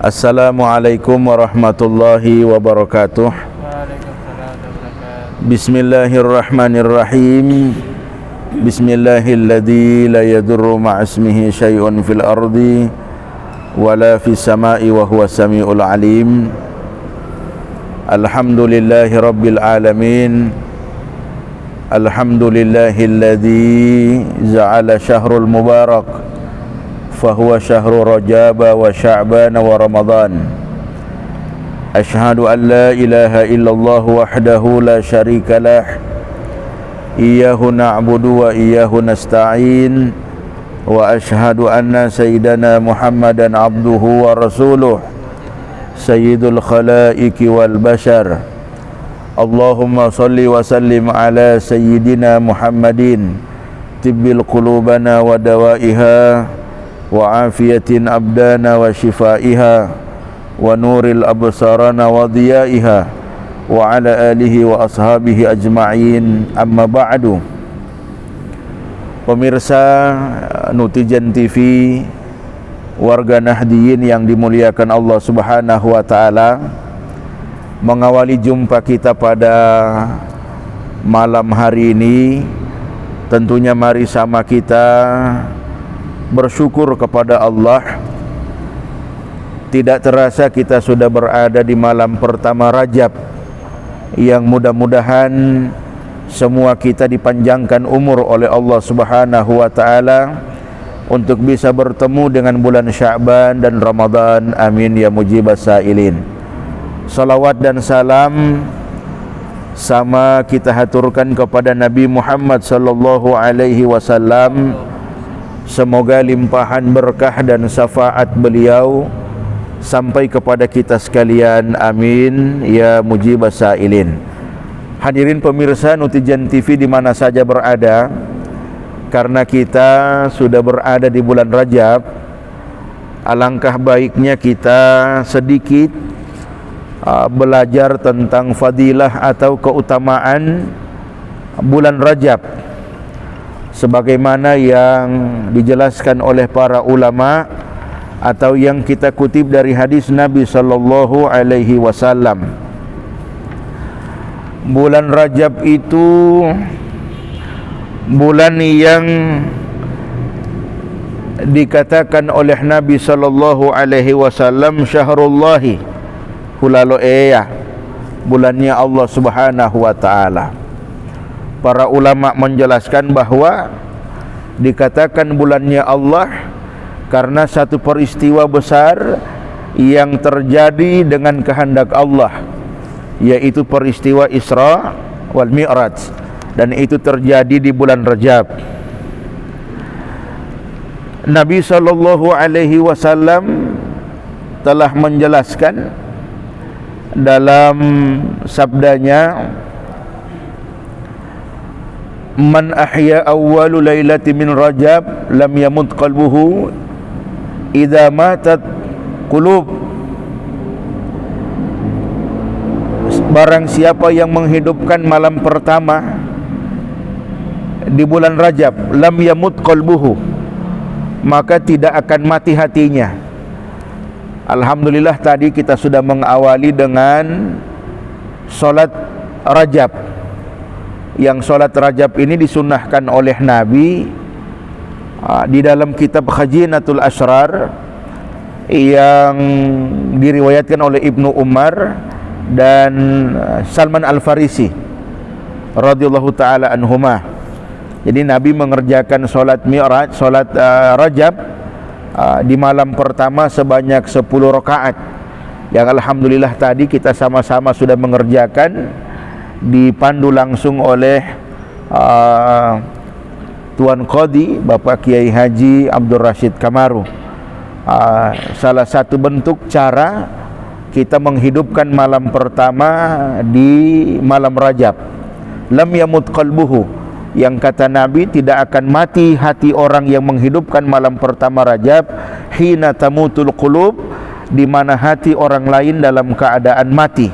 Assalamualaikum warahmatullahi wabarakatuh. Waalaikumsalam warahmatullahi wabarakatuh. Bismillahirrahmanirrahim. Bismillahilladzi la yadurru ma'asmihi syai'un fil ardi wala fis sama'i wa huwa samiul alim. Alhamdulillahi rabbil alamin. Alhamdulillahilladzi ja'ala syahrul mubarak fahuwa syahru rajaba wa sya'ban wa ramadan. Ashhadu an la ilaha illallah wahdahu la syarika lah. Iyyahu na'budu wa iyyahu nasta'in. Wa ashhadu anna sayyidana Muhammadan abduhu wa rasuluh sayyidul khalaiqi wal bashar. Allahumma salli wa sallim ala sayyidina Muhammadin tibbil qulubana wa dawaiha wa afiyatin abdana wa shifaiha wa nuril absarana wa diyaiha wa ala alihi wa ashabihi ajma'in. Amma ba'du. Pemirsa Nutijan TV, warga Nahdiyin yang dimuliakan Allah Subhanahu wa taala, mengawali jumpa kita pada malam hari ini, tentunya mari sama kita bersyukur kepada Allah. Tidak terasa kita sudah berada di malam pertama Rajab, yang mudah-mudahan semua kita dipanjangkan umur oleh Allah Subhanahu wa taala untuk bisa bertemu dengan bulan Sya'ban dan Ramadan. Amin ya mujibas sa'ilin. Salawat dan salam sama kita haturkan kepada Nabi Muhammad sallallahu alaihi wasallam. Semoga limpahan berkah dan syafaat beliau sampai kepada kita sekalian. Amin ya mujibas sa'ilin. Hadirin pemirsa Nutijan TV di mana saja berada, karena kita sudah berada di bulan Rajab, alangkah baiknya kita sedikit belajar tentang fadilah atau keutamaan bulan Rajab, sebagaimana yang dijelaskan oleh para ulama atau yang kita kutip dari hadis Nabi sallallahu alaihi wasallam. Bulan Rajab itu bulan yang dikatakan oleh Nabi sallallahu alaihi wasallam syahrullahi hulalo bulannya Allah Subhanahu wa taala. Para ulama menjelaskan bahwa dikatakan bulannya Allah karena satu peristiwa besar yang terjadi dengan kehendak Allah, yaitu peristiwa Isra wal Mi'raj, dan itu terjadi di bulan Rajab. Nabi sallallahu alaihi wasallam telah menjelaskan dalam sabdanya, man ahya awwalu lailati min Rajab lam yamut qalbuhu idza matat qulub. Barang siapa yang menghidupkan malam pertama di bulan Rajab, lam yamut qalbuhu, maka tidak akan mati hatinya. Alhamdulillah tadi kita sudah mengawali dengan solat Rajab, yang solat Rajab ini disunnahkan oleh Nabi di dalam kitab Khazinatul Asrar yang diriwayatkan oleh Ibnu Umar dan Salman Al-Farisi radhiyallahu taala anhuma. Jadi Nabi mengerjakan solat Mi'raj, solat Rajab di malam pertama sebanyak 10 rakaat, yang alhamdulillah tadi kita sama-sama sudah mengerjakan, dipandu langsung oleh Tuan Qadi Bapak Kiai Haji Abdul Rashid Kamaru. Salah satu bentuk cara kita menghidupkan malam pertama di malam Rajab. Lam yamut qalbuhu, yang kata Nabi tidak akan mati hati orang yang menghidupkan malam pertama Rajab. Hina tamutul qulub, di mana hati orang lain dalam keadaan mati.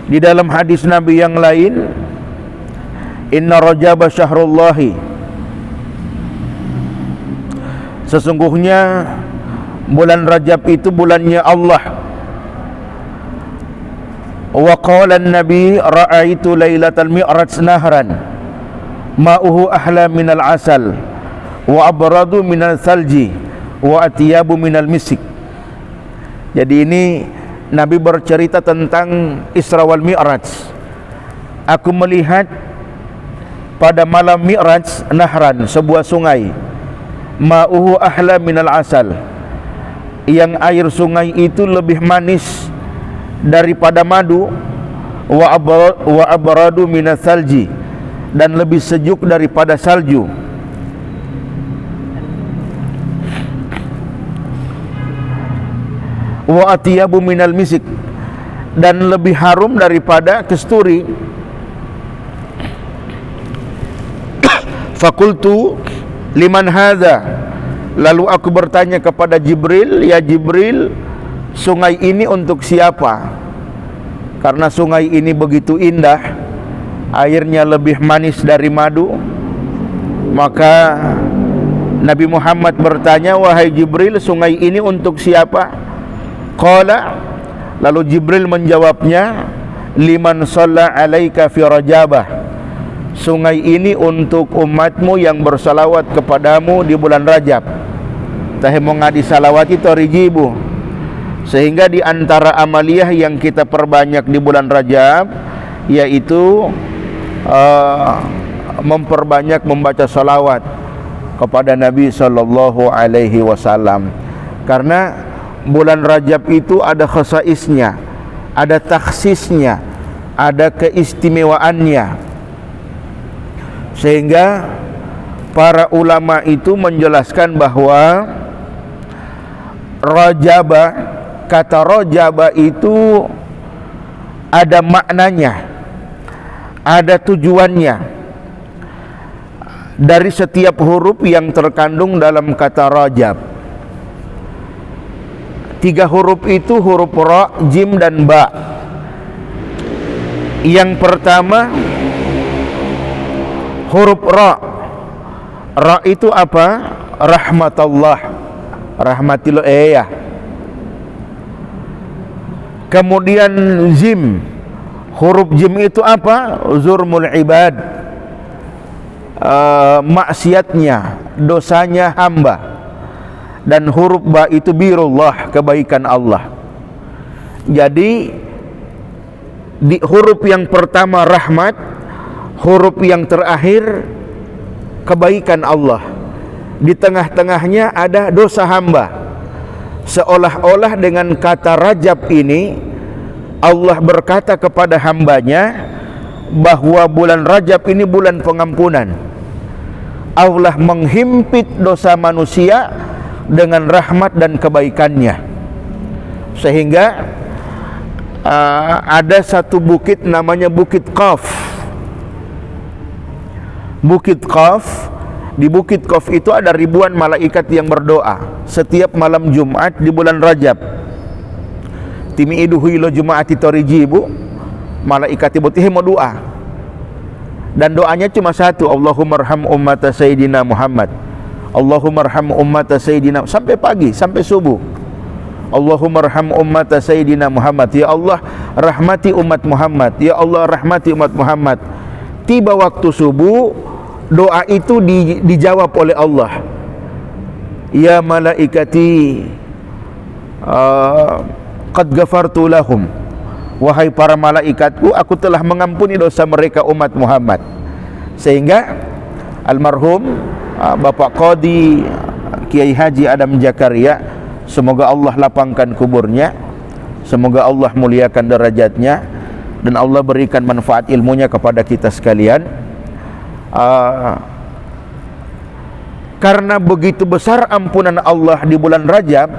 Di dalam hadis Nabi yang lain Inna Rajab syahrullahi, sesungguhnya bulan Rajab itu bulannya Allah. Wa qala an-nabi ra'aitu lailatal mi'raj nahran ma'uhu ahla minal asal wa abradu minal salji wa atyabu minal misik. Jadi ini Nabi bercerita tentang Isra wal Mi'raj. Aku melihat pada malam Mi'raj nahran, sebuah sungai, ma'uhu ahla minal asal, yang air sungai itu lebih manis daripada madu, wa abradu minas salji, dan lebih sejuk daripada salju. Wa atyabu minal misik, dan lebih harum daripada kesturi. Fakultu liman hadza, lalu aku bertanya kepada Jibril, ya Jibril, sungai ini untuk siapa? Karena sungai ini begitu indah, airnya lebih manis dari madu. Maka Nabi Muhammad bertanya, wahai Jibril, sungai ini untuk siapa? Qala, lalu Jibril menjawabnya, liman shalla alaika fi rajabah, sungai ini untuk umatmu yang bersalawat kepadamu di bulan Rajab. Tahe mau ngadi salawat itu rijibu. Sehingga di antara amaliyah yang kita perbanyak di bulan Rajab yaitu memperbanyak membaca salawat kepada Nabi sallallahu alaihi wasallam. Karena bulan Rajab itu ada khasaisnya, ada takhsisnya, ada keistimewaannya. Sehingga para ulama itu menjelaskan bahwa Rajaba, kata Rajaba itu ada maknanya, ada tujuannya dari setiap huruf yang terkandung dalam kata Rajab. 3 huruf itu huruf Ra, Jim, dan Ba. Yang pertama huruf Ra. Ra itu apa? Rahmatullah, rahmatillah ya. Kemudian Jim, huruf Jim itu apa? Zurmul ibad, maksiatnya, dosanya hamba. Dan huruf Ba itu birullah, kebaikan Allah. Jadi di huruf yang pertama rahmat, huruf yang terakhir kebaikan Allah, di tengah-tengahnya ada dosa hamba. Seolah-olah dengan kata Rajab ini Allah berkata kepada hambanya bahwa bulan Rajab ini bulan pengampunan. Allah menghimpit dosa manusia dengan rahmat dan kebaikannya. Sehingga ada satu bukit namanya Bukit Qaf. Bukit Qaf, di Bukit Qaf itu ada ribuan malaikat yang berdoa setiap malam Jumat di bulan Rajab. Timi iduhi lo Jumaati torijibu, malaikat ibutihi mau doa. Dan doanya cuma satu, Allahumma arham ummata Sayyidina Muhammad, Allahumma arham ummata Sayyidina, sampai pagi, sampai subuh. Allahumma arham ummata Sayyidina Muhammad, ya Allah rahmati umat Muhammad, ya Allah rahmati umat Muhammad. Tiba waktu subuh, doa itu dijawab oleh Allah. Ya malaikati qad ghafartu lahum, wahai para malaikatku, aku telah mengampuni dosa mereka umat Muhammad. Sehingga almarhum Bapak Qadi Kiai Haji Adam Jakaria, semoga Allah lapangkan kuburnya, semoga Allah muliakan derajatnya, dan Allah berikan manfaat ilmunya kepada kita sekalian. Karena begitu besar ampunan Allah di bulan Rajab,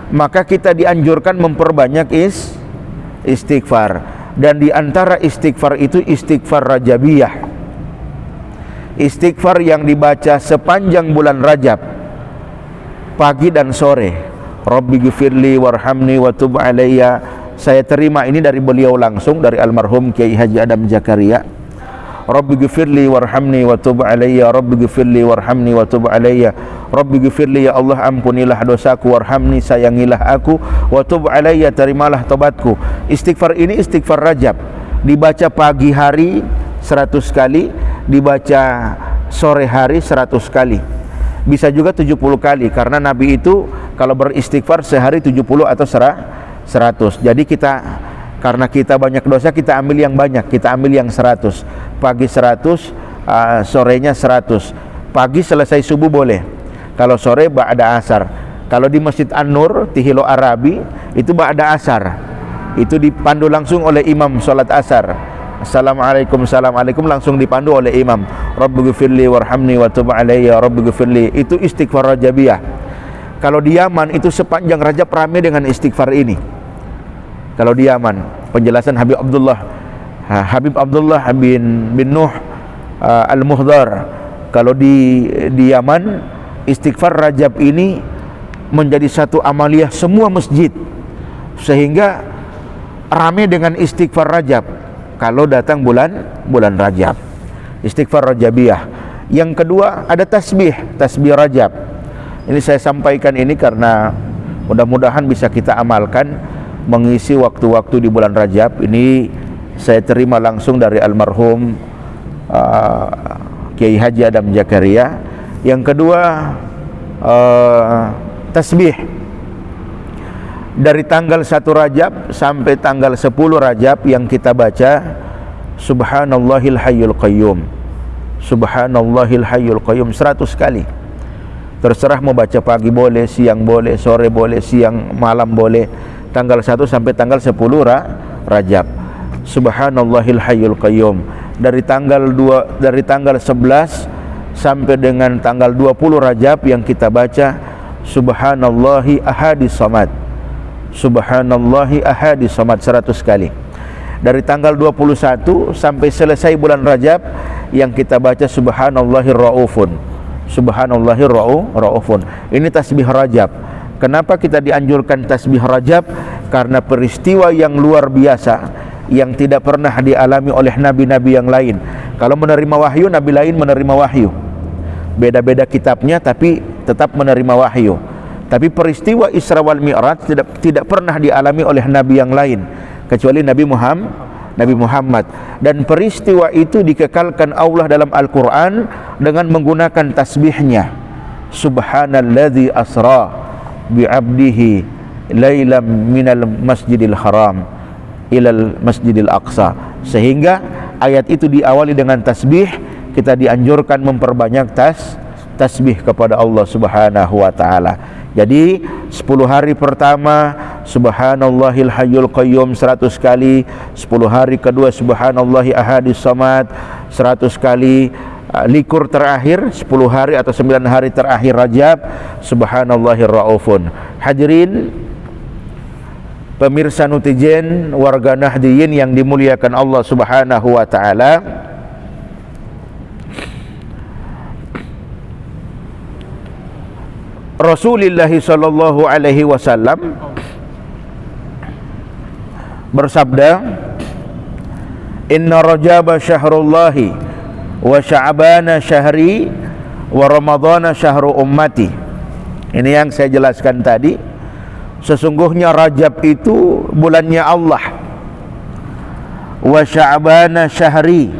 maka kita dianjurkan memperbanyak istighfar. Dan di antara istighfar itu istighfar Rajabiyah, istighfar yang dibaca sepanjang bulan Rajab, pagi dan sore. Rabbi ghfirli warhamni wa tub alayya. Saya terima ini dari beliau langsung, dari almarhum Kiai Haji Adam Jakaria. Rabbighfirli warhamni wa tub alayya, Rabbighfirli warhamni wa tub alayya, Rabbighfirli, ya Allah ampunilah dosaku, warhamni, sayangilah aku, wa tub alayya, terimalah tobatku. Istighfar ini istighfar Rajab, dibaca pagi hari 100 kali, dibaca sore hari 100 kali, bisa juga 70 kali, karena Nabi itu kalau beristighfar sehari 70 atau 100. Jadi karena kita banyak dosa, kita ambil yang banyak, kita ambil yang 100. Pagi 100, sorenya 100. Pagi selesai subuh boleh, kalau sore ba'da asar. Kalau di Masjid An-Nur Tihilo Arabi itu ba'da asar, itu dipandu langsung oleh imam sholat asar. Assalamualaikum, assalamualaikum, langsung dipandu oleh imam. Rabbighfirli warhamni wa tub alayya, Rabbighfirli. Itu istighfar Rajabiyah. Kalau di Yaman itu sepanjang Rajab ramai dengan istighfar ini. Kalau di Yaman, penjelasan Habib Abdullah bin Nuh Al-Muhdar. Kalau di Yaman, istighfar Rajab ini menjadi satu amaliyah semua masjid, sehingga ramai dengan istighfar Rajab kalau datang bulan Rajab. Istighfar Rajabiyah. Yang kedua ada tasbih Rajab. Ini saya sampaikan ini karena mudah-mudahan bisa kita amalkan mengisi waktu-waktu di bulan Rajab. Ini saya terima langsung dari almarhum Kiai Haji Adam Zakaria. Yang kedua tasbih dari tanggal 1 Rajab sampai tanggal 10 Rajab yang kita baca Subhanallahil Hayyul Qayyum, Subhanallahil Hayyul Qayyum 100 kali. Terserah mau baca pagi boleh, siang boleh, sore boleh, siang malam boleh. Tanggal 1 sampai tanggal 10 Rajab. Subhanallahil Hayyul Qayyum. Dari tanggal 11 sampai dengan tanggal 20 Rajab yang kita baca Subhanallahi Ahadis Samad, Subhanallahi Ahadis Samad 100 kali. Dari tanggal 21 sampai selesai bulan Rajab yang kita baca Subhanallahir Raufun, Subhanallahir Raufun. Ini tasbih Rajab. Kenapa kita dianjurkan tasbih Rajab? Karena peristiwa yang luar biasa yang tidak pernah dialami oleh nabi-nabi yang lain. Kalau menerima wahyu, nabi lain menerima wahyu, beda-beda kitabnya tapi tetap menerima wahyu. Tapi peristiwa Isra wal Mi'raj tidak pernah dialami oleh nabi yang lain kecuali Nabi Muhammad. Dan peristiwa itu dikekalkan Allah dalam Al-Quran dengan menggunakan tasbihnya. Subhanalladzi asra bi'abdihi lailam minal masjidil haram ilal masjidil aqsa. Sehingga ayat itu diawali dengan tasbih. Kita dianjurkan memperbanyak tasbih kepada Allah Subhanahu wa ta'ala. Jadi 10 hari pertama Subhanallahil Hayyul Qayyum 100 kali, 10 hari kedua Subhanallahi Ahadis Samad 100 kali, likur terakhir 10 hari atau 9 hari terakhir Rajab Subhanallahir Raufun. Hadirin pemirsa Nutijen, warga Nahdiyin yang dimuliakan Allah Subhanahu wa ta'ala, Rasulullah sallallahu alaihi wasallam bersabda, Inna Rajaba syahrullahi wa Sya'bana syahri wa Ramadhana syahru ummati. Ini yang saya jelaskan tadi. Sesungguhnya Rajab itu bulannya Allah, wa Sya'bana syahri,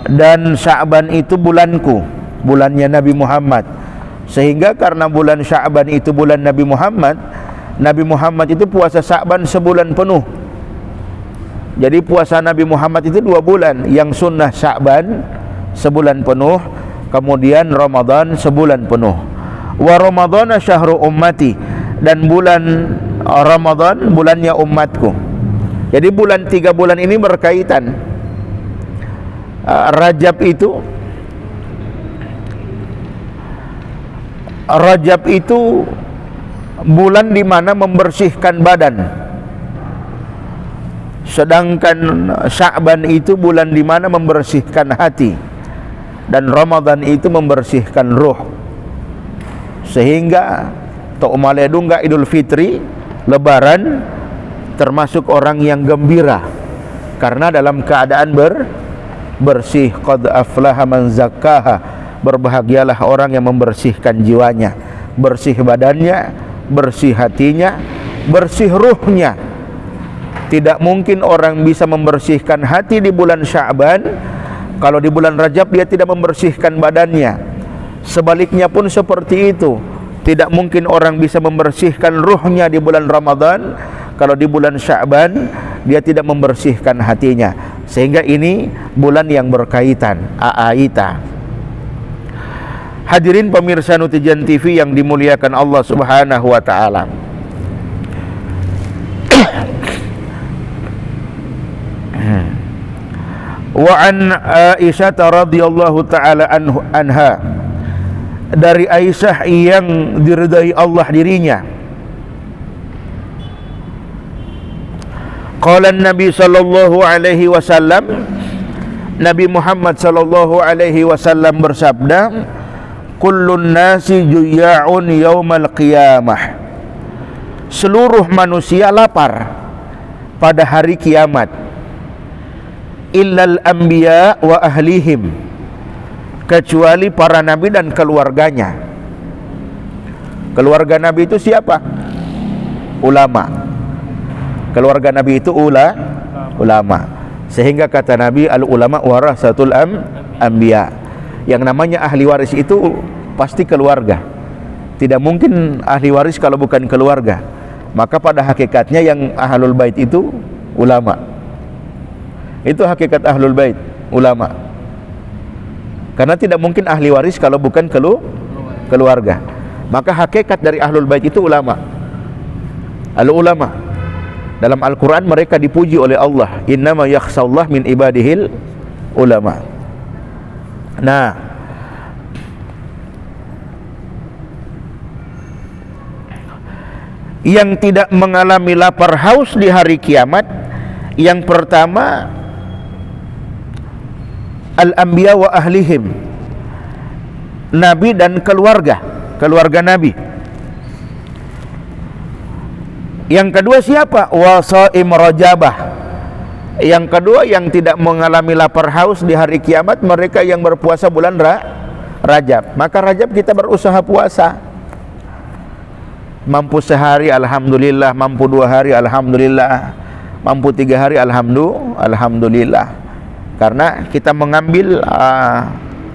dan Sya'ban itu bulanku, bulannya Nabi Muhammad. Sehingga karena bulan Sya'ban itu bulan Nabi Muhammad itu puasa Sya'ban sebulan penuh. Jadi puasa Nabi Muhammad itu 2 bulan, yang sunnah Sya'ban sebulan penuh, kemudian Ramadan sebulan penuh. Wa Ramadhana syahru ummati, dan bulan Ramadan bulannya umatku. Jadi 3 bulan ini berkaitan. Rajab itu bulan di mana membersihkan badan, sedangkan Sya'ban itu bulan di mana membersihkan hati, dan Ramadan itu membersihkan ruh. Sehingga Ta'umaledungga Idul Fitri, Lebaran, termasuk orang yang gembira karena dalam keadaan bersih. Qad aflaha man zakkaha, berbahagialah orang yang membersihkan jiwanya, bersih badannya, bersih hatinya, bersih ruhnya. Tidak mungkin orang bisa membersihkan hati di bulan Sya'ban kalau di bulan Rajab dia tidak membersihkan badannya. Sebaliknya pun seperti itu. Tidak mungkin orang bisa membersihkan ruhnya di bulan Ramadan kalau di bulan Sya'ban dia tidak membersihkan hatinya. Sehingga ini bulan yang berkaitan, a'aita. Hadirin pemirsa Nutijan TV yang dimuliakan Allah Subhanahu wa taala. Wa an Aisyah radhiyallahu taala anha, dari Aisyah yang diridai Allah dirinya, qala Nabi sallallahu alaihi wasallam, Nabi Muhammad sallallahu alaihi wasallam bersabda, kullun nasi juya'un yaumal qiyamah, seluruh manusia lapar pada hari kiamat, illal anbiya wa ahlihim, kecuali para nabi dan keluarganya. Keluarga nabi itu siapa? Ulama. Keluarga nabi itu ulama. Sehingga kata Nabi, al ulama warasatul anbiya. Yang namanya ahli waris itu pasti keluarga. Tidak mungkin ahli waris kalau bukan keluarga. Maka pada hakikatnya yang ahlul bait itu ulama. Itu hakikat ahlul bait, ulama. Karena tidak mungkin ahli waris kalau bukan keluarga. Maka hakikat dari ahlul bait itu ulama. Al-ulama. Dalam Al-Quran mereka dipuji oleh Allah, innama yakhshallah min ibadihil ulama. Nah, yang tidak mengalami lapar haus di hari kiamat, yang pertama al-anbiya wa ahlihim, nabi dan keluarga nabi. Yang kedua siapa? Wasaim rajabah. Yang kedua yang tidak mengalami lapar haus di hari kiamat, mereka yang berpuasa bulan Rajab. Maka Rajab kita berusaha puasa. Mampu sehari alhamdulillah, mampu 2 hari alhamdulillah, mampu 3 hari alhamdulillah. Karena kita mengambil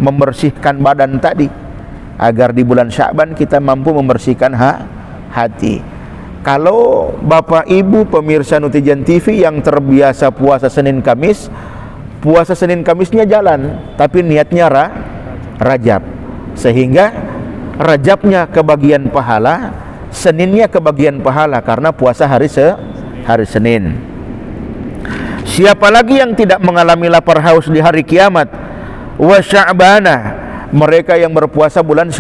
membersihkan badan tadi, agar di bulan Sya'ban kita mampu membersihkan hati. Kalau Bapak Ibu pemirsa Nutijan TV yang terbiasa puasa Senin Kamis, puasa Senin Kamisnya jalan, tapi niatnya Rajab, sehingga Rajabnya kebagian pahala, Seninnya kebagian pahala karena puasa hari Senin. Siapa lagi yang tidak mengalami lapar haus di hari kiamat? Wa Sya'bana, mereka yang berpuasa bulan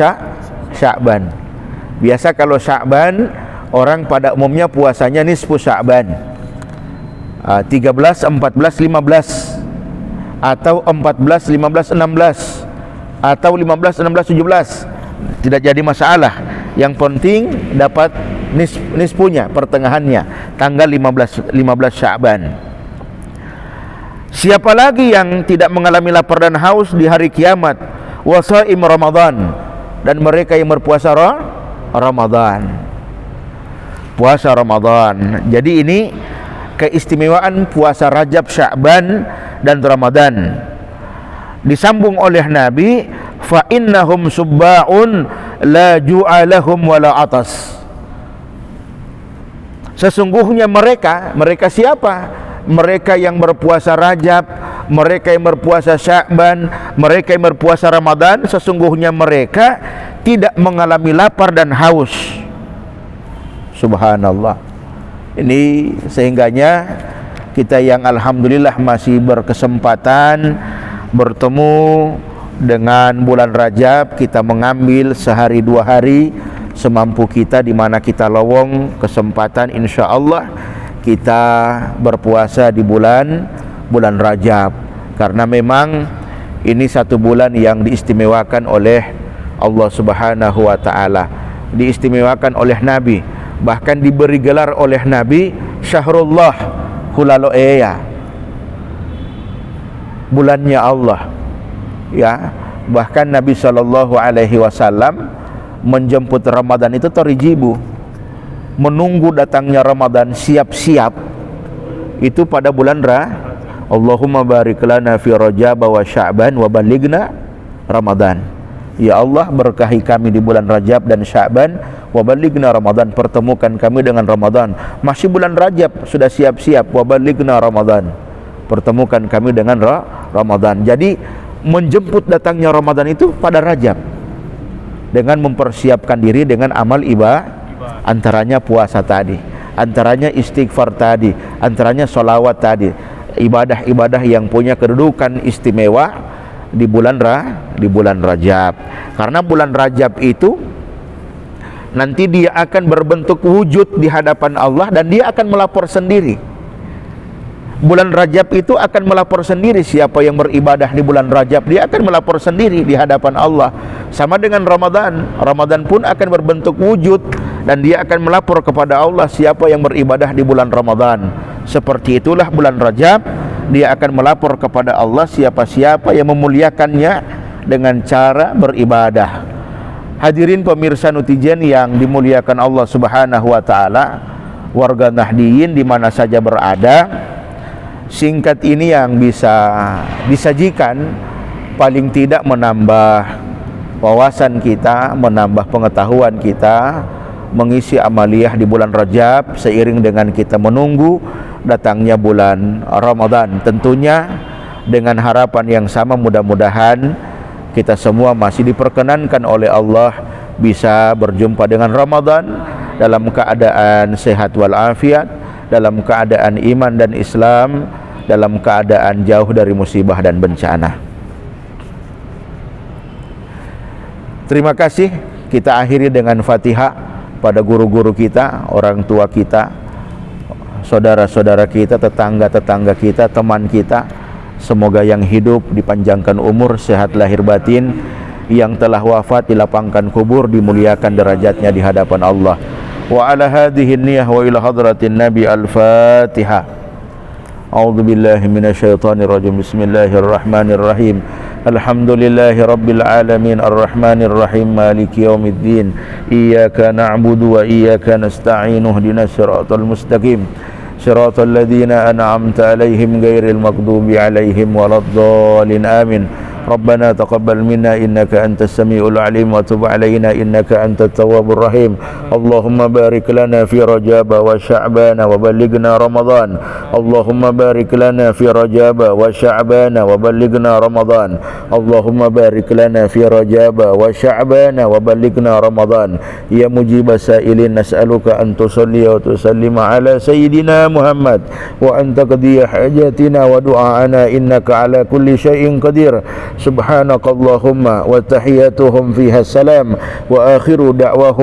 Sya'ban. Biasa kalau Sya'ban orang pada umumnya puasanya nisfu Sya'ban, 13, 14, 15, atau 14, 15, 16, atau 15, 16, 17. Tidak jadi masalah. Yang penting dapat nisfunya, pertengahannya, tanggal 15 Sya'ban. Siapa lagi yang tidak mengalami lapar dan haus di hari kiamat? Wasaim Ramadan, dan mereka yang berpuasa Ramadan. Puasa Ramadan. Jadi ini keistimewaan puasa Rajab, Sya'ban dan Ramadan. Disambung oleh Nabi, fa innahum subba'un la ju'alahum wala atas. Sesungguhnya mereka siapa? Mereka yang berpuasa Rajab, mereka yang berpuasa Sya'ban, mereka yang berpuasa Ramadan, sesungguhnya mereka tidak mengalami lapar dan haus. Subhanallah. Ini sehingganya kita yang alhamdulillah masih berkesempatan bertemu dengan bulan Rajab, kita mengambil sehari 2 hari semampu kita, di mana kita lowong kesempatan insyaallah kita berpuasa di bulan Rajab, karena memang ini satu bulan yang diistimewakan oleh Allah Subhanahu wa taala, diistimewakan oleh Nabi. Bahkan diberi gelar oleh Nabi Syahrullah Hulaloeya, bulannya Allah. Ya, bahkan Nabi SAW menjemput Ramadan itu torijibu, menunggu datangnya Ramadan, siap-siap itu pada bulan Allahumma barik lana fi Rajab wa Sya'ban wa balighna Ramadan. Ya Allah, berkahi kami di bulan Rajab dan Sya'ban, wa balighna Ramadan, pertemukan kami dengan Ramadan. Masih bulan Rajab sudah siap-siap, wa balighna Ramadan, pertemukan kami dengan Ramadan. Jadi menjemput datangnya Ramadan itu pada Rajab dengan mempersiapkan diri dengan amal ibadah, antaranya puasa tadi, antaranya istighfar tadi, antaranya sholawat tadi, ibadah-ibadah yang punya kedudukan istimewa di bulan Rajab. Karena bulan Rajab itu nanti dia akan berbentuk wujud di hadapan Allah dan dia akan melapor sendiri. Bulan Rajab itu akan melapor sendiri. Siapa yang beribadah di bulan Rajab, dia akan melapor sendiri di hadapan Allah. Sama dengan Ramadan, Ramadan pun akan berbentuk wujud dan dia akan melapor kepada Allah siapa yang beribadah di bulan Ramadan. Seperti itulah bulan Rajab, dia akan melapor kepada Allah siapa-siapa yang memuliakannya dengan cara beribadah. Hadirin pemirsa Nutijen yang dimuliakan Allah Subhanahu wa taala, warga Nahdiyin di mana saja berada, singkat ini yang bisa disajikan paling tidak menambah wawasan kita, menambah pengetahuan kita, mengisi amaliyah di bulan Rajab seiring dengan kita menunggu datangnya bulan Ramadan. Tentunya dengan harapan yang sama, mudah-mudahan kita semua masih diperkenankan oleh Allah bisa berjumpa dengan Ramadan dalam keadaan sehat walafiat, dalam keadaan iman dan Islam, dalam keadaan jauh dari musibah dan bencana. Terima kasih. Kita akhiri dengan Fatihah pada guru-guru kita, orang tua kita, saudara-saudara kita, tetangga-tetangga kita, teman kita. Semoga yang hidup dipanjangkan umur, sehat lahir batin, yang telah wafat dilapangkan kubur, dimuliakan derajatnya di hadapan Allah. Wa ala hadhihi niyah wa ila hadratin Nabi al-Fatihah. A'udzu billahi minasyaitonir rajim. Bismillahirrahmanirrahim. Alhamdulillahi rabbil alamin arrahmanir rahim maliki yaumiddin. Iyyaka na'budu wa iyyaka nasta'in. Ihdinas siratal mustaqim. Siratal ladzina an'amta 'alaihim ghairil maghdubi 'alaihim waladdallin. Amin. Rabbana taqabbal minna innaka antas samiul alim wa tub alaina innaka antat tawwabur rahim. Allahumma barik lana fi Rajab wa Sya'ban wa balighna Ramadan. Allahumma barik lana fi Rajab wa Sya'ban wa balighna Ramadan. Allahumma barik lana fi Rajab wa Sya'ban wa balighna Ramadan. Ya mujibas sa'ilin, nas'aluka an tusalli wa tusallima ala sayyidina Muhammad wa an taqdiya hajatina wa du'aana innaka ala kulli syai'in qadir. Subhanakallahumma wa tahiyyatuhum fiha salam wa akhiru da'wahum